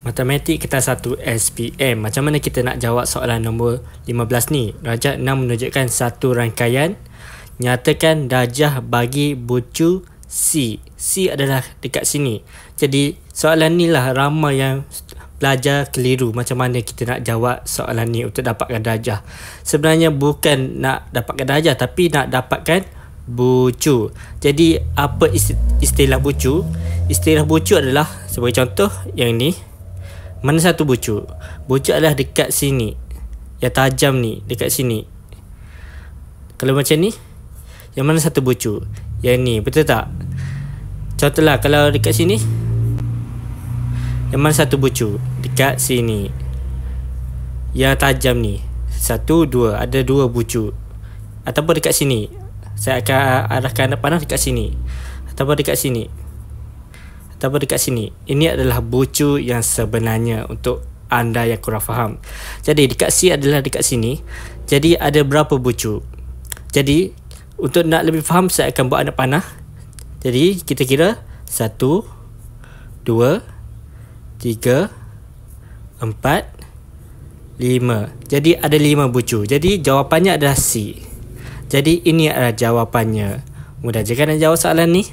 Matematik kita 1 SPM. Macam mana kita nak jawab soalan nombor 15 ni? Darjah 6 menunjukkan satu rangkaian. Nyatakan darjah bagi bucu C. C adalah dekat sini. Jadi soalan ni lah ramai yang belajar keliru macam mana kita nak jawab soalan ni untuk dapatkan darjah. Sebenarnya bukan nak dapatkan darjah tapi nak dapatkan bucu. Jadi apa istilah bucu? Istilah bucu adalah sebagai contoh yang ni. Mana satu bucu? Bucu adalah dekat sini. Yang tajam ni dekat sini. Kalau macam ni, yang mana satu bucu? Yang ni, betul tak? Contohlah kalau dekat sini, yang mana satu bucu? Dekat sini. Yang tajam ni, 1, 2, ada 2 bucu. Ataupun dekat sini, saya akan arahkan panah dekat sini. Ataupun dekat sini. Ataupun dekat sini. Ini adalah bucu yang sebenarnya untuk anda yang kurang faham. Jadi dekat C adalah dekat sini. Jadi ada berapa bucu? Jadi untuk nak lebih faham, saya akan buat anak panah. Jadi kita kira 1, 2, 3, 4, 5. Jadi ada 5 bucu. Jadi jawapannya adalah C. Jadi ini adalah jawapannya. Mudah je kan nak jawab soalan ni?